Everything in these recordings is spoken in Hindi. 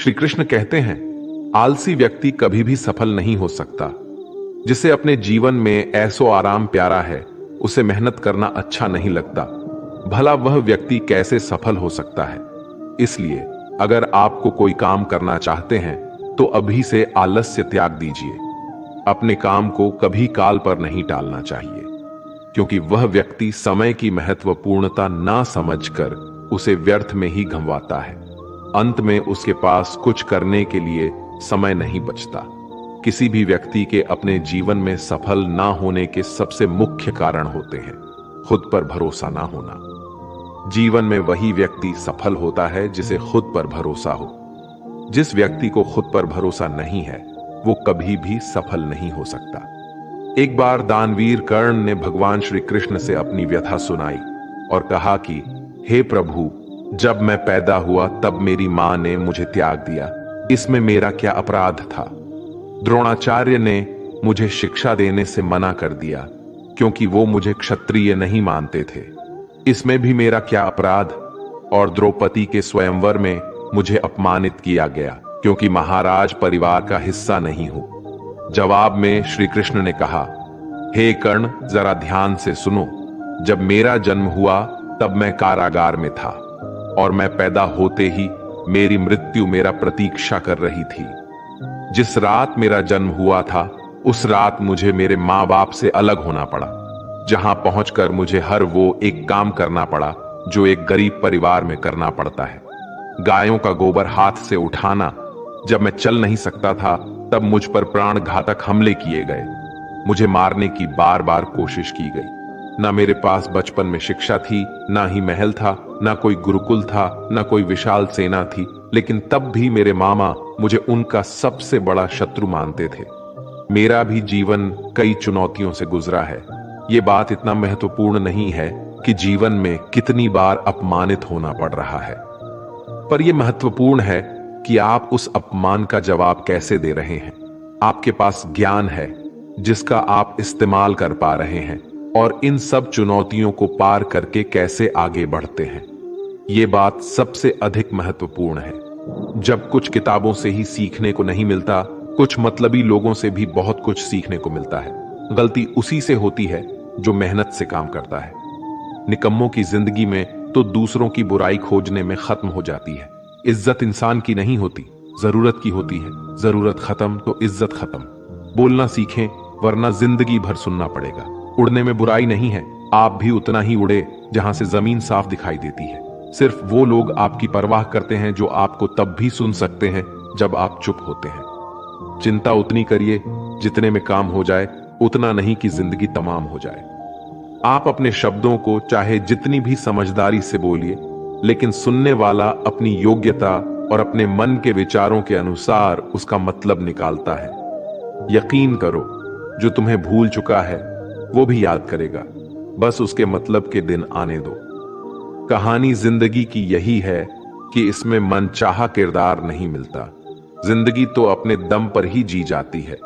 श्री कृष्ण कहते हैं, आलसी व्यक्ति कभी भी सफल नहीं हो सकता। जिसे अपने जीवन में ऐसो आराम प्यारा है, उसे मेहनत करना अच्छा नहीं लगता। भला वह व्यक्ति कैसे सफल हो सकता है? इसलिए अगर आपको कोई काम करना चाहते हैं तो अभी से आलस्य त्याग दीजिए। अपने काम को कभी काल पर नहीं टालना चाहिए, क्योंकि वह व्यक्ति समय की महत्वपूर्णता ना समझकर उसे व्यर्थ में ही गंवाता है। अंत में उसके पास कुछ करने के लिए समय नहीं बचता। किसी भी व्यक्ति के अपने जीवन में सफल ना होने के सबसे मुख्य कारण होते हैं खुद पर भरोसा ना होना। जीवन में वही व्यक्ति सफल होता है जिसे खुद पर भरोसा हो। जिस व्यक्ति को खुद पर भरोसा नहीं है, वो कभी भी सफल नहीं हो सकता। एक बार दानवीर कर्ण ने भगवान श्री कृष्ण से अपनी व्यथा सुनाई और कहा कि हे प्रभु, जब मैं पैदा हुआ तब मेरी मां ने मुझे त्याग दिया। इसमें मेरा क्या अपराध था? द्रोणाचार्य ने मुझे शिक्षा देने से मना कर दिया क्योंकि वो मुझे क्षत्रिय नहीं मानते थे। इसमें भी मेरा क्या अपराध? और द्रौपदी के स्वयंवर में मुझे अपमानित किया गया क्योंकि महाराज परिवार का हिस्सा नहीं हूं। जवाब में श्री कृष्ण ने कहा, हे कर्ण, जरा ध्यान से सुनो। जब मेरा जन्म हुआ तब मैं कारागार में था और मैं पैदा होते ही मेरी मृत्यु मेरा प्रतीक्षा कर रही थी। जिस रात मेरा जन्म हुआ था उस रात मुझे मेरे माँ बाप से अलग होना पड़ा, जहां पहुंचकर मुझे हर वो एक काम करना पड़ा जो एक गरीब परिवार में करना पड़ता है। गायों का गोबर हाथ से उठाना। जब मैं चल नहीं सकता था तब मुझ पर प्राण घातक हमले किए गए। मुझे मारने की बार बार कोशिश की गई। ना मेरे पास बचपन में शिक्षा थी, ना ही महल था, ना कोई गुरुकुल था, ना कोई विशाल सेना थी, लेकिन तब भी मेरे मामा मुझे उनका सबसे बड़ा शत्रु मानते थे। मेरा भी जीवन कई चुनौतियों से गुजरा है। ये बात इतना महत्वपूर्ण नहीं है कि जीवन में कितनी बार अपमानित होना पड़ रहा है, पर यह महत्वपूर्ण है कि आप उस अपमान का जवाब कैसे दे रहे हैं। आपके पास ज्ञान है जिसका आप इस्तेमाल कर पा रहे हैं और इन सब चुनौतियों को पार करके कैसे आगे बढ़ते हैं। ये बात सबसे अधिक महत्वपूर्ण है। जब कुछ किताबों से ही सीखने को नहीं मिलता, कुछ मतलबी लोगों से भी बहुत कुछ सीखने को मिलता है। गलती उसी से होती है जो मेहनत से काम करता है। निकम्मों की जिंदगी में तो दूसरों की बुराई खोजने में खत्म हो जाती है। इज्जत इंसान की नहीं होती, जरूरत की होती है। जरूरत खत्म तो इज्जत खत्म। बोलना सीखें, वरना जिंदगी भर सुनना पड़ेगा। उड़ने में बुराई नहीं है, आप भी उतना ही उड़े जहां से जमीन साफ दिखाई देती है। सिर्फ वो लोग आपकी परवाह करते हैं जो आपको तब भी सुन सकते हैं जब आप चुप होते हैं। चिंता उतनी करिए जितने में काम हो जाए, उतना नहीं कि जिंदगी तमाम हो जाए। आप अपने शब्दों को चाहे जितनी भी समझदारी से बोलिए, लेकिन सुनने वाला अपनी योग्यता और अपने मन के विचारों के अनुसार उसका मतलब निकालता है। यकीन करो, जो तुम्हें भूल चुका है वो भी याद करेगा, बस उसके मतलब के दिन आने दो। कहानी जिंदगी की यही है कि इसमें मनचाहा किरदार नहीं मिलता। जिंदगी तो अपने दम पर ही जी जाती है।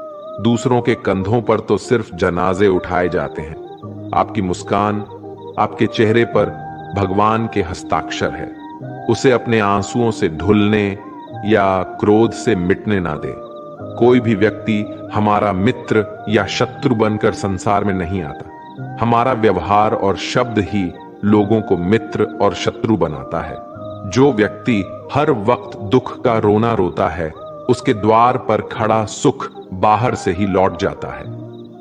दूसरों के कंधों पर तो सिर्फ जनाजे उठाए जाते हैं। आपकी मुस्कान, आपके चेहरे पर भगवान के हस्ताक्षर है। उसे अपने आंसुओं से धुलने या क्रोध से मिटने ना दे। कोई भी व्यक्ति हमारा मित्र या शत्रु बनकर संसार में नहीं आता। हमारा व्यवहार और शब्द ही लोगों को मित्र और शत्रु बनाता है। जो व्यक्ति हर वक्त दुख का रोना रोता है, उसके द्वार पर खड़ा सुख बाहर से ही लौट जाता है।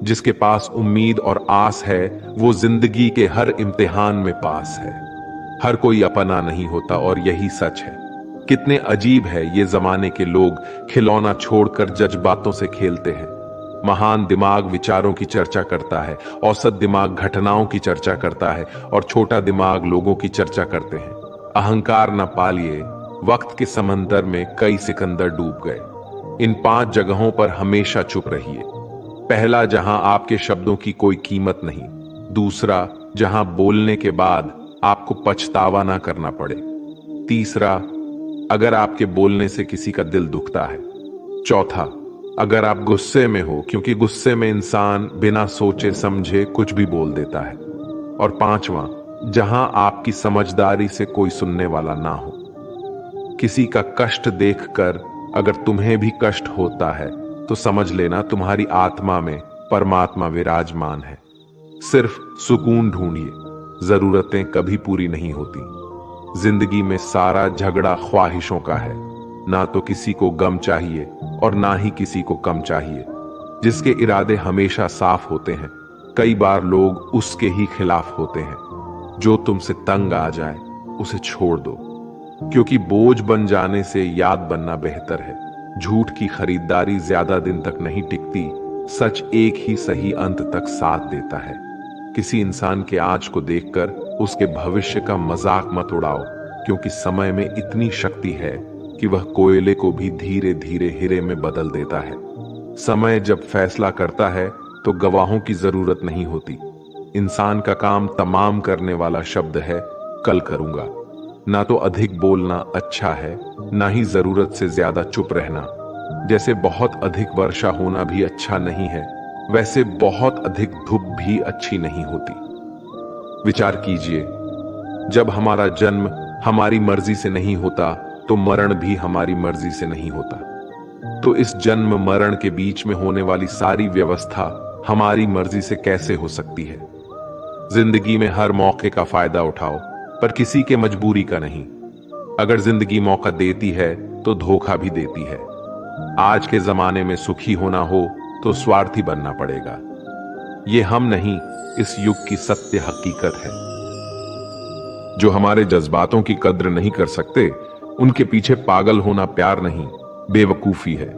जिसके पास उम्मीद और आस है, वो जिंदगी के हर इम्तिहान में पास है। हर कोई अपना नहीं होता और यही सच है। कितने अजीब है ये जमाने के लोग, खिलौना छोड़कर जज्बातों से खेलते हैं। महान दिमाग विचारों की चर्चा करता है, औसत दिमाग घटनाओं की चर्चा करता है और छोटा दिमाग लोगों की चर्चा करते हैं। अहंकार न पालिए, वक्त के समंदर में कई सिकंदर डूब गए। इन 5 जगहों पर हमेशा चुप रहिए। पहला, जहां आपके शब्दों की कोई कीमत नहीं। दूसरा, जहां बोलने के बाद आपको पछतावा ना करना पड़े। तीसरा, अगर आपके बोलने से किसी का दिल दुखता है। चौथा, अगर आप गुस्से में हो, क्योंकि गुस्से में इंसान बिना सोचे समझे कुछ भी बोल देता है। और 5वां, जहां आपकी समझदारी से कोई सुनने वाला ना हो। किसी का कष्ट देखकर अगर तुम्हें भी कष्ट होता है तो समझ लेना तुम्हारी आत्मा में परमात्मा विराजमान है। सिर्फ सुकून ढूंढिए, जरूरतें कभी पूरी नहीं होती। जिंदगी में सारा झगड़ा ख्वाहिशों का है। ना तो किसी को गम चाहिए और ना ही किसी को कम चाहिए। जिसके इरादे हमेशा साफ होते हैं, कई बार लोग उसके ही खिलाफ होते हैं। जो तुमसे तंग आ जाए उसे छोड़ दो, क्योंकि बोझ बन जाने से याद बनना बेहतर है। झूठ की खरीदारी ज्यादा दिन तक नहीं टिकती, सच एक ही सही अंत तक साथ देता है। किसी इंसान के आज को देखकर उसके भविष्य का मजाक मत उड़ाओ, क्योंकि समय में इतनी शक्ति है कि वह कोयले को भी धीरे धीरे हीरे में बदल देता है। समय जब फैसला करता है तो गवाहों की जरूरत नहीं होती। इंसान का काम तमाम करने वाला शब्द है कल करूंगा। ना तो अधिक बोलना अच्छा है, ना ही जरूरत से ज्यादा चुप रहना। जैसे बहुत अधिक वर्षा होना भी अच्छा नहीं है, वैसे बहुत अधिक धूप भी अच्छी नहीं होती। विचार कीजिए, जब हमारा जन्म हमारी मर्जी से नहीं होता तो मरण भी हमारी मर्जी से नहीं होता। तो इस जन्म मरण के बीच में होने वाली सारी व्यवस्था हमारी मर्जी से कैसे हो सकती है? जिंदगी में हर मौके का फायदा उठाओ, पर किसी के मजबूरी का नहीं। अगर जिंदगी मौका देती है तो धोखा भी देती है। आज के जमाने में सुखी होना हो तो स्वार्थी बनना पड़ेगा। ये हम नहीं, इस युग की सत्य हकीकत है। जो हमारे जज्बातों की कद्र नहीं कर सकते, उनके पीछे पागल होना प्यार नहीं, बेवकूफी है।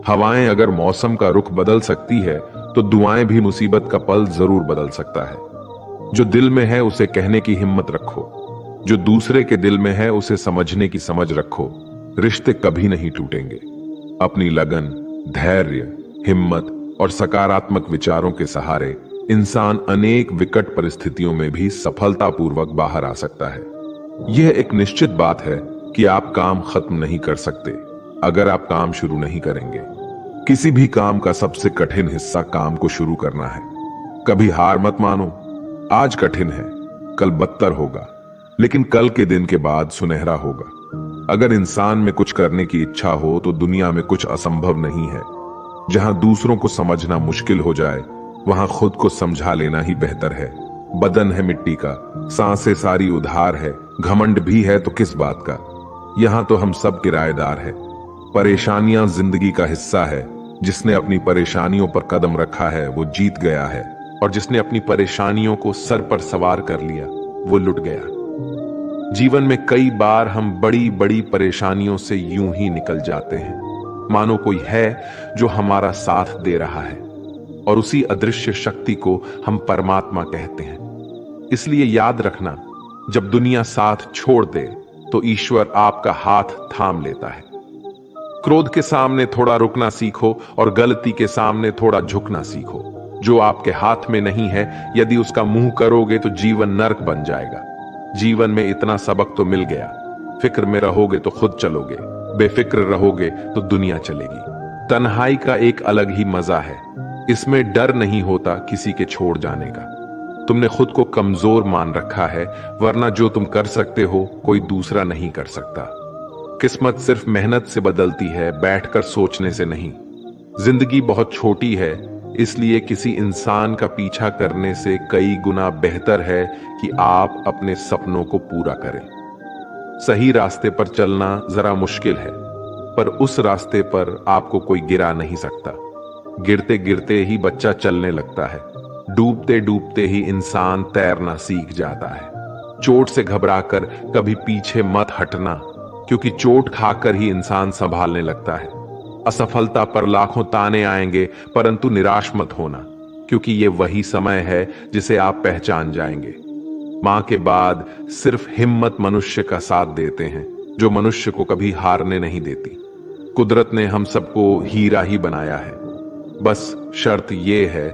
हवाएं अगर मौसम का रुख बदल सकती है तो दुआएं भी मुसीबत का पल जरूर बदल सकता है। जो दिल में है उसे कहने की हिम्मत रखो, जो दूसरे के दिल में है उसे समझने की समझ रखो। रिश्ते कभी नहीं टूटेंगे। अपनी लगन, धैर्य, हिम्मत और सकारात्मक विचारों के सहारे इंसान अनेक विकट परिस्थितियों में भी सफलतापूर्वक बाहर आ सकता है। यह एक निश्चित बात है कि आप काम खत्म नहीं कर सकते अगर आप काम शुरू नहीं करेंगे। किसी भी काम का सबसे कठिन हिस्सा काम को शुरू करना है। कभी हार मत मानो। आज कठिन है, कल बदतर होगा, लेकिन कल के दिन के बाद सुनहरा होगा। अगर इंसान में कुछ करने की इच्छा हो तो दुनिया में कुछ असंभव नहीं है। जहां दूसरों को समझना मुश्किल हो जाए, वहां खुद को समझा लेना ही बेहतर है। बदन है मिट्टी का, सांसें सारी उधार है, घमंड भी है तो किस बात का। यहां तो हम सब किराएदार हैं। परेशानियां जिंदगी का हिस्सा है। जिसने अपनी परेशानियों पर कदम रखा है वो जीत गया है, और जिसने अपनी परेशानियों को सर पर सवार कर लिया वो लुट गया। जीवन में कई बार हम बड़ी बड़ी परेशानियों से यूं ही निकल जाते हैं, मानो कोई है जो हमारा साथ दे रहा है, और उसी अदृश्य शक्ति को हम परमात्मा कहते हैं। इसलिए याद रखना, जब दुनिया साथ छोड़ दे तो ईश्वर आपका हाथ थाम लेता है। क्रोध के सामने थोड़ा रुकना सीखो और गलती के सामने थोड़ा झुकना सीखो। जो आपके हाथ में नहीं है, यदि उसका मुंह करोगे तो जीवन नरक बन जाएगा। जीवन में इतना सबक तो मिल गया। फिक्र में रहोगे तो खुद चलोगे, बेफिक्र रहोगे तो दुनिया चलेगी। तन्हाई का एक अलग ही मजा है। इसमें डर नहीं होता किसी के छोड़ जाने का। तुमने खुद को कमजोर मान रखा है, वरना जो तुम कर सकते हो कोई दूसरा नहीं कर सकता। किस्मत सिर्फ मेहनत से बदलती है, बैठकर सोचने से नहीं। जिंदगी बहुत छोटी है, इसलिए किसी इंसान का पीछा करने से कई गुना बेहतर है कि आप अपने सपनों को पूरा करें। सही रास्ते पर चलना जरा मुश्किल है, पर उस रास्ते पर आपको कोई गिरा नहीं सकता। गिरते गिरते ही बच्चा चलने लगता है, डूबते डूबते ही इंसान तैरना सीख जाता है। चोट से घबराकर कभी पीछे मत हटना, क्योंकि चोट खाकर ही इंसान संभालने लगता है। असफलता पर लाखों ताने आएंगे, परंतु निराश मत होना, क्योंकि ये वही समय है जिसे आप पहचान जाएंगे। मां के बाद सिर्फ हिम्मत मनुष्य का साथ देते हैं, जो मनुष्य को कभी हारने नहीं देती। कुदरत ने हम सबको हीरा ही बनाया है। बस शर्त यह है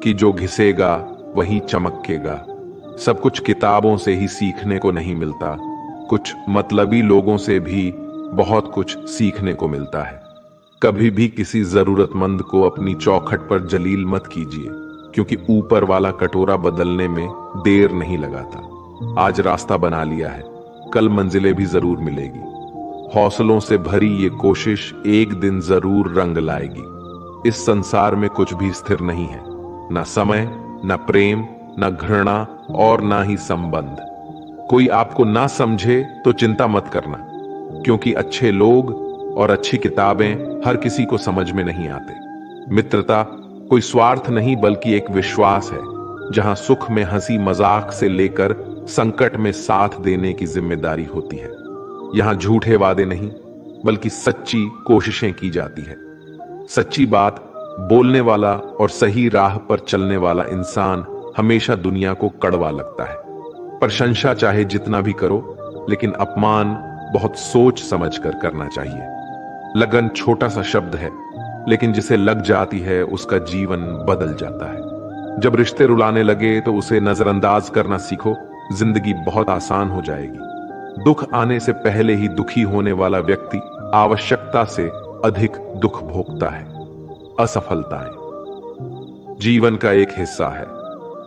कि जो घिसेगा वही चमकेगा। सब कुछ किताबों से ही सीखने को नहीं मिलता, कुछ मतलबी लोगों से भी बहुत कुछ सीखने को मिलता है। कभी भी किसी जरूरतमंद को अपनी चौखट पर जलील मत कीजिए, क्योंकि ऊपर वाला कटोरा बदलने में देर नहीं लगाता। आज रास्ता बना लिया है, कल मंजिलें भी जरूर मिलेगी। हौसलों से भरी ये कोशिश एक दिन जरूर रंग लाएगी। इस संसार में कुछ भी स्थिर नहीं है, ना समय, ना प्रेम, ना घृणा और ना ही संबंध। कोई आपको ना समझे तो चिंता मत करना, क्योंकि अच्छे लोग और अच्छी किताबें हर किसी को समझ में नहीं आते। मित्रता कोई स्वार्थ नहीं बल्कि एक विश्वास है, जहां सुख में हंसी मजाक से लेकर संकट में साथ देने की जिम्मेदारी होती है। यहां झूठे वादे नहीं बल्कि सच्ची कोशिशें की जाती है। सच्ची बात बोलने वाला और सही राह पर चलने वाला इंसान हमेशा दुनिया को कड़वा लगता है। प्रशंसा चाहे जितना भी करो, लेकिन अपमान बहुत सोच समझ कर करना चाहिए। लगन छोटा सा शब्द है, लेकिन जिसे लग जाती है उसका जीवन बदल जाता है। जब रिश्ते रुलाने लगे तो उसे नजरअंदाज करना सीखो, जिंदगी बहुत आसान हो जाएगी। दुख आने से पहले ही दुखी होने वाला व्यक्ति आवश्यकता से अधिक दुख भोगता है। असफलताएं जीवन का एक हिस्सा है।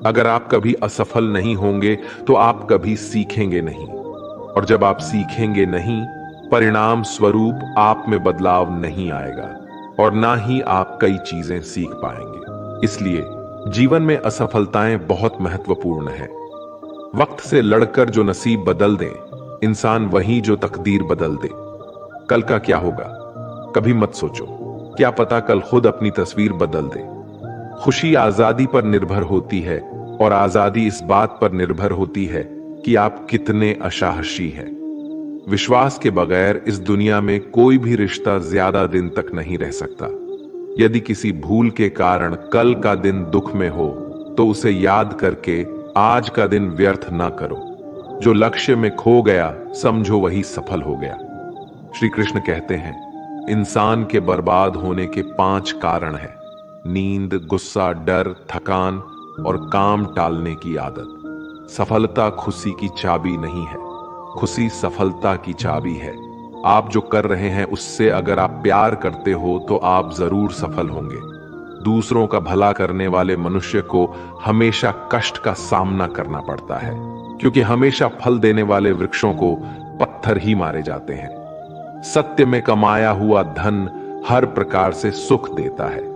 अगर आप कभी असफल नहीं होंगे तो आप कभी सीखेंगे नहीं, और जब आप सीखेंगे नहीं, परिणाम स्वरूप आप में बदलाव नहीं आएगा और ना ही आप कई चीजें सीख पाएंगे। इसलिए जीवन में असफलताएं बहुत महत्वपूर्ण है। वक्त से लड़कर जो नसीब बदल दे इंसान वही जो तकदीर बदल दे। कल का क्या होगा कभी मत सोचो, क्या पता कल खुद अपनी तस्वीर बदल दे। खुशी आजादी पर निर्भर होती है और आजादी इस बात पर निर्भर होती है कि आप कितने असाहसी हैं। विश्वास के बगैर इस दुनिया में कोई भी रिश्ता ज्यादा दिन तक नहीं रह सकता। यदि किसी भूल के कारण कल का दिन दुख में हो तो उसे याद करके आज का दिन व्यर्थ ना करो। जो लक्ष्य में खो गया समझो वही सफल हो गया। श्री कृष्ण कहते हैं, इंसान के बर्बाद होने के 5 कारण हैं: नींद, गुस्सा, डर, थकान और काम टालने की आदत। सफलता खुशी की चाबी नहीं है, खुशी सफलता की चाबी है। आप जो कर रहे हैं उससे अगर आप प्यार करते हो तो आप जरूर सफल होंगे। दूसरों का भला करने वाले मनुष्य को हमेशा कष्ट का सामना करना पड़ता है, क्योंकि हमेशा फल देने वाले वृक्षों को पत्थर ही मारे जाते हैं। सत्य में कमाया हुआ धन हर प्रकार से सुख देता है।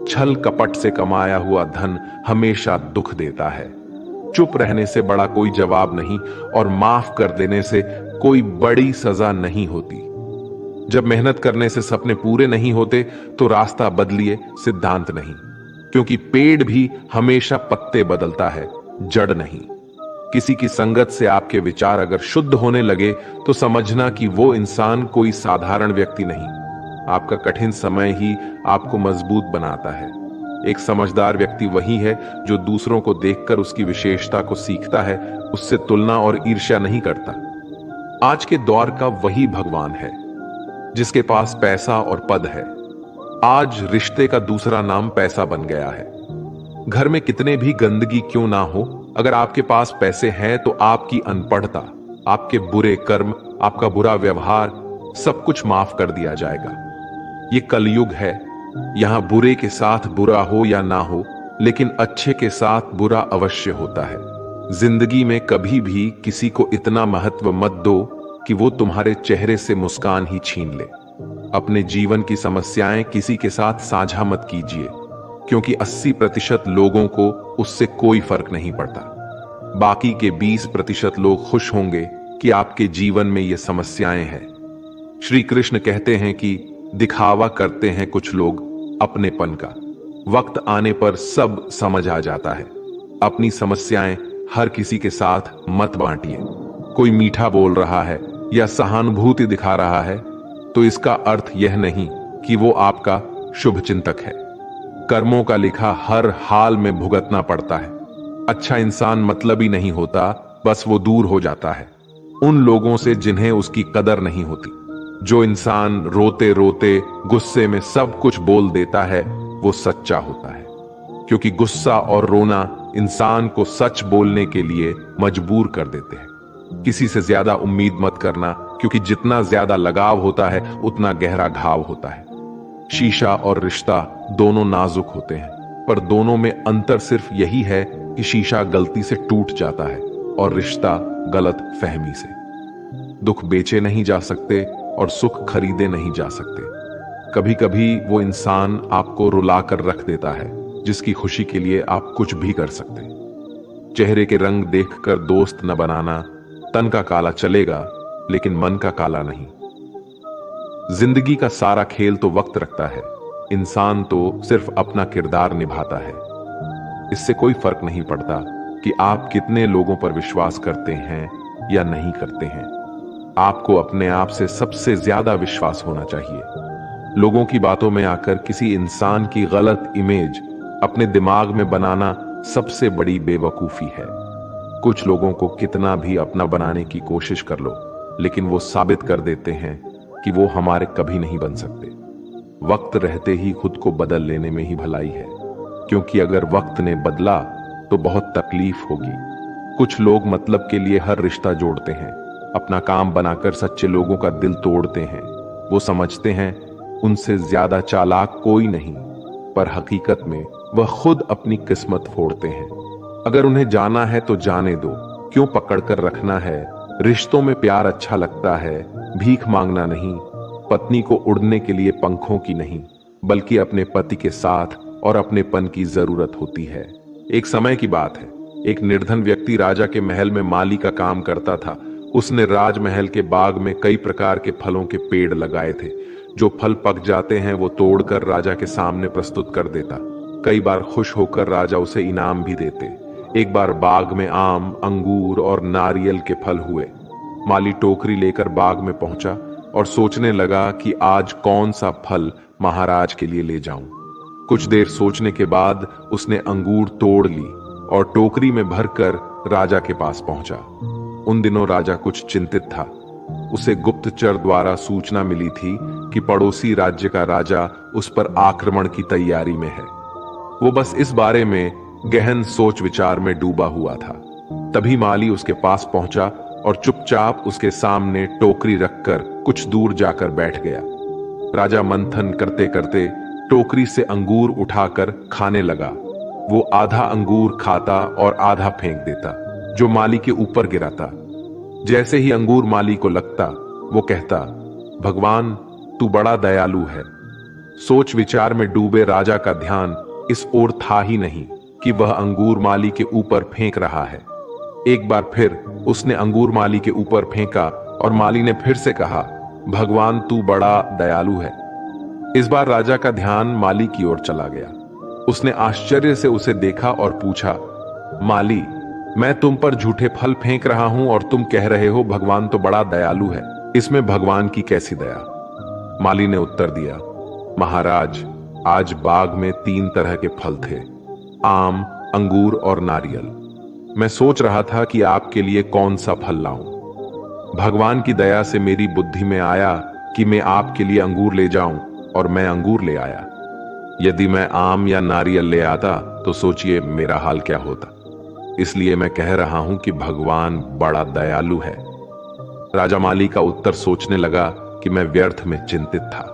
छल कपट से कमाया हुआ धन हमेशा दुख देता है। चुप रहने से बड़ा कोई जवाब नहीं और माफ कर देने से कोई बड़ी सजा नहीं होती। जब मेहनत करने से सपने पूरे नहीं होते तो रास्ता बदलिए, सिद्धांत नहीं, क्योंकि पेड़ भी हमेशा पत्ते बदलता है, जड़ नहीं। किसी की संगत से आपके विचार अगर शुद्ध होने लगे तो समझना कि वो इंसान कोई साधारण व्यक्ति नहीं। आपका कठिन समय ही आपको मजबूत बनाता है। एक समझदार व्यक्ति वही है जो दूसरों को देखकर उसकी विशेषता को सीखता है, उससे तुलना और ईर्ष्या नहीं करता। आज के दौर का वही भगवान है जिसके पास पैसा और पद है। आज रिश्ते का दूसरा नाम पैसा बन गया है। घर में कितने भी गंदगी क्यों ना हो, अगर आपके पास पैसे हैं तो आपकी अनपढ़ता, आपके बुरे कर्म, आपका बुरा व्यवहार सब कुछ माफ कर दिया जाएगा। ये कलयुग है। यहां बुरे के साथ बुरा हो या ना हो, लेकिन अच्छे के साथ बुरा अवश्य होता है। जिंदगी में कभी भी किसी को इतना महत्व मत दो कि वो तुम्हारे चेहरे से मुस्कान ही छीन ले। अपने जीवन की समस्याएं किसी के साथ साझा मत कीजिए, क्योंकि 80% लोगों को उससे कोई फर्क नहीं पड़ता। बाकी के 20% लोग खुश होंगे कि आपके जीवन में ये समस्याएं हैं। श्री कृष्ण कहते हैं कि दिखावा करते हैं कुछ लोग अपनेपन का, वक्त आने पर सब समझ आ जाता है। अपनी समस्याएं हर किसी के साथ मत बांटिए। कोई मीठा बोल रहा है या सहानुभूति दिखा रहा है तो इसका अर्थ यह नहीं कि वो आपका शुभचिंतक है। कर्मों का लिखा हर हाल में भुगतना पड़ता है। अच्छा इंसान मतलबी नहीं होता, बस वो दूर हो जाता है उन लोगों से जिन्हें उसकी कदर नहीं होती। जो इंसान रोते रोते गुस्से में सब कुछ बोल देता है वो सच्चा होता है, क्योंकि गुस्सा और रोना इंसान को सच बोलने के लिए मजबूर कर देते हैं। किसी से ज्यादा उम्मीद मत करना, क्योंकि जितना ज्यादा लगाव होता है उतना गहरा घाव होता है। शीशा और रिश्ता दोनों नाजुक होते हैं, पर दोनों में अंतर सिर्फ यही है कि शीशा गलती से टूट जाता है और रिश्ता गलत फहमी से। दुख बेचे नहीं जा सकते और सुख खरीदे नहीं जा सकते। कभी कभी वो इंसान आपको रुला कर रख देता है जिसकी खुशी के लिए आप कुछ भी कर सकते। चेहरे के रंग देखकर दोस्त न बनाना। तन का काला चलेगा लेकिन मन का काला नहीं। जिंदगी का सारा खेल तो वक्त रखता है, इंसान तो सिर्फ अपना किरदार निभाता है। इससे कोई फर्क नहीं पड़ता कि आप कितने लोगों पर विश्वास करते हैं या नहीं करते हैं। आपको अपने आप से सबसे ज्यादा विश्वास होना चाहिए। लोगों की बातों में आकर किसी इंसान की गलत इमेज अपने दिमाग में बनाना सबसे बड़ी बेवकूफी है। कुछ लोगों को कितना भी अपना बनाने की कोशिश कर लो, लेकिन वो साबित कर देते हैं कि वो हमारे कभी नहीं बन सकते। वक्त रहते ही खुद को बदल लेने में ही भलाई है, क्योंकि अगर वक्त ने बदला तो बहुत तकलीफ होगी। कुछ लोग मतलब के लिए हर रिश्ता जोड़ते हैं, अपना काम बनाकर सच्चे लोगों का दिल तोड़ते हैं। वो समझते हैं उनसे ज्यादा चालाक कोई नहीं, पर हकीकत में वह खुद अपनी किस्मत फोड़ते हैं। अगर उन्हें जाना है तो जाने दो, क्यों पकड़ कर रखना है। रिश्तों में प्यार अच्छा लगता है, भीख मांगना नहीं। पत्नी को उड़ने के लिए पंखों की नहीं, बल्कि अपने पति के साथ और अपनेपन की जरूरत होती है। एक समय की बात है, एक निर्धन व्यक्ति राजा के महल में माली का काम करता था। उसने राजमहल के बाग में कई प्रकार के फलों के पेड़ लगाए थे। जो फल पक जाते हैं वो तोड़कर राजा के सामने प्रस्तुत कर देता। कई बार खुश होकर राजा उसे इनाम भी देते। एक बार बाग में आम, अंगूर और नारियल के फल हुए। माली टोकरी लेकर बाग में पहुंचा और सोचने लगा कि आज कौन सा फल महाराज के लिए ले जाऊं। कुछ देर सोचने के बाद उसने अंगूर तोड़ ली और टोकरी में भरकर राजा के पास पहुंचा। उन दिनों राजा कुछ चिंतित था। उसे गुप्तचर द्वारा सूचना मिली थी कि पड़ोसी राज्य का राजा उस पर आक्रमण की तैयारी में है। वो बस इस बारे में गहन सोच विचार में डूबा हुआ था। तभी माली उसके पास पहुंचा और चुपचाप उसके सामने टोकरी रखकर कुछ दूर जाकर बैठ गया। राजा मंथन करते करते टोकरी से अंगूर उठाकर खाने लगा। वो आधा अंगूर खाता और आधा फेंक देता, जो माली के ऊपर गिराता। जैसे ही अंगूर माली को लगता, वो कहता, भगवान तू बड़ा दयालु है। सोच विचार में डूबे राजा का ध्यान इस ओर था ही नहीं कि वह अंगूर माली के ऊपर फेंक रहा है। एक बार फिर उसने अंगूर माली के ऊपर फेंका और माली ने फिर से कहा, भगवान तू बड़ा दयालु है। इस बार राजा का ध्यान माली की ओर चला गया। उसने आश्चर्य से उसे देखा और पूछा, माली, मैं तुम पर झूठे फल फेंक रहा हूं और तुम कह रहे हो भगवान तो बड़ा दयालु है। इसमें भगवान की कैसी दया? माली ने उत्तर दिया, महाराज, आज बाग में 3 तरह के फल थे, आम, अंगूर और नारियल। मैं सोच रहा था कि आपके लिए कौन सा फल लाऊं। भगवान की दया से मेरी बुद्धि में आया कि मैं आपके लिए अंगूर ले जाऊं और मैं अंगूर ले आया। यदि मैं आम या नारियल ले आता तो सोचिए मेरा हाल क्या होता। इसलिए मैं कह रहा हूं कि भगवान बड़ा दयालु है। राजा माली का उत्तर सोचने लगा कि मैं व्यर्थ में चिंतित था।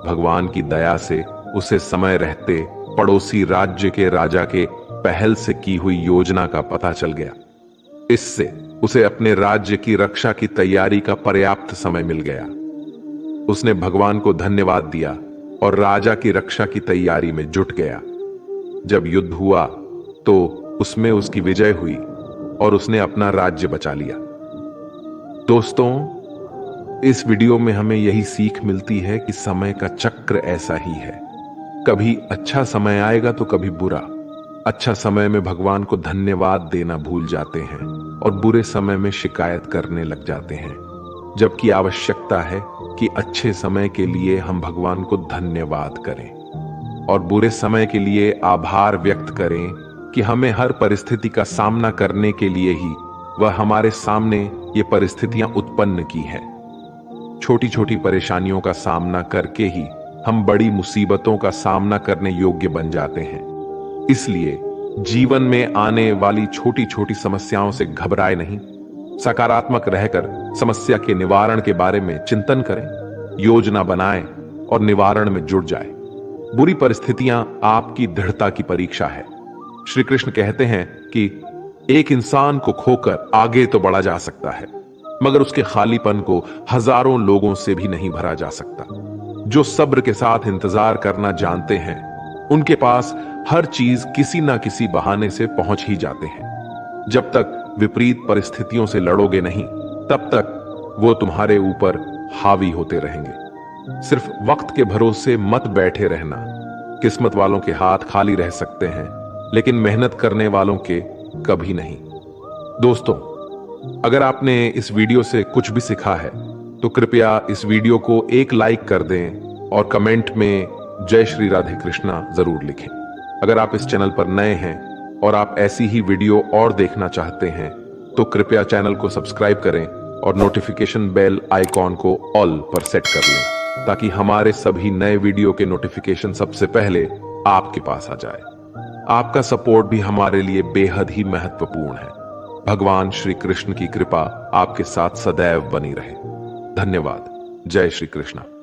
भगवान की दया से उसे समय रहते पड़ोसी राज्य के राजा के पहल से की हुई योजना का पता चल गया। इससे उसे अपने राज्य की रक्षा की तैयारी का पर्याप्त समय मिल गया। उसने भगवान को धन्यवाद दिया और राजा की रक्षा की तैयारी में जुट गया। जब युद्ध हुआ तो उसमें उसकी विजय हुई और उसने अपना राज्य बचा लिया। दोस्तों, इस वीडियो में हमें यही सीख मिलती है कि समय का चक्र ऐसा ही है। कभी अच्छा समय आएगा तो कभी बुरा। अच्छा समय में भगवान को धन्यवाद देना भूल जाते हैं और बुरे समय में शिकायत करने लग जाते हैं, जबकि आवश्यकता है कि अच्छे समय के लिए हम भगवान को धन्यवाद करें और बुरे समय के लिए आभार व्यक्त करें कि हमें हर परिस्थिति का सामना करने के लिए ही वह हमारे सामने ये परिस्थितियां उत्पन्न की हैं। छोटी छोटी परेशानियों का सामना करके ही हम बड़ी मुसीबतों का सामना करने योग्य बन जाते हैं। इसलिए जीवन में आने वाली छोटी छोटी समस्याओं से घबराए नहीं, सकारात्मक रहकर समस्या के निवारण के बारे में चिंतन करें, योजना बनाएं और निवारण में जुट जाएं। बुरी परिस्थितियां आपकी दृढ़ता की परीक्षा है। श्री कृष्ण कहते हैं कि एक इंसान को खोकर आगे तो बढ़ा जा सकता है, मगर उसके खालीपन को हजारों लोगों से भी नहीं भरा जा सकता। जो सब्र के साथ इंतजार करना जानते हैं, उनके पास हर चीज किसी ना किसी बहाने से पहुंच ही जाते हैं। जब तक विपरीत परिस्थितियों से लड़ोगे नहीं, तब तक वो तुम्हारे ऊपर हावी होते रहेंगे। सिर्फ वक्त के भरोसे मत बैठे रहना। किस्मत वालों के हाथ खाली रह सकते हैं, लेकिन मेहनत करने वालों के कभी नहीं। दोस्तों, अगर आपने इस वीडियो से कुछ भी सीखा है तो कृपया इस वीडियो को एक लाइक कर दें और कमेंट में जय श्री राधे कृष्णा जरूर लिखें। अगर आप इस चैनल पर नए हैं और आप ऐसी ही वीडियो और देखना चाहते हैं तो कृपया चैनल को सब्सक्राइब करें और नोटिफिकेशन बेल आइकॉन को ऑल पर सेट कर लें, ताकि हमारे सभी नए वीडियो के नोटिफिकेशन सबसे पहले आपके पास आ जाए। आपका सपोर्ट भी हमारे लिए बेहद ही महत्वपूर्ण है। भगवान श्री कृष्ण की कृपा आपके साथ सदैव बनी रहे। धन्यवाद। जय श्री कृष्ण।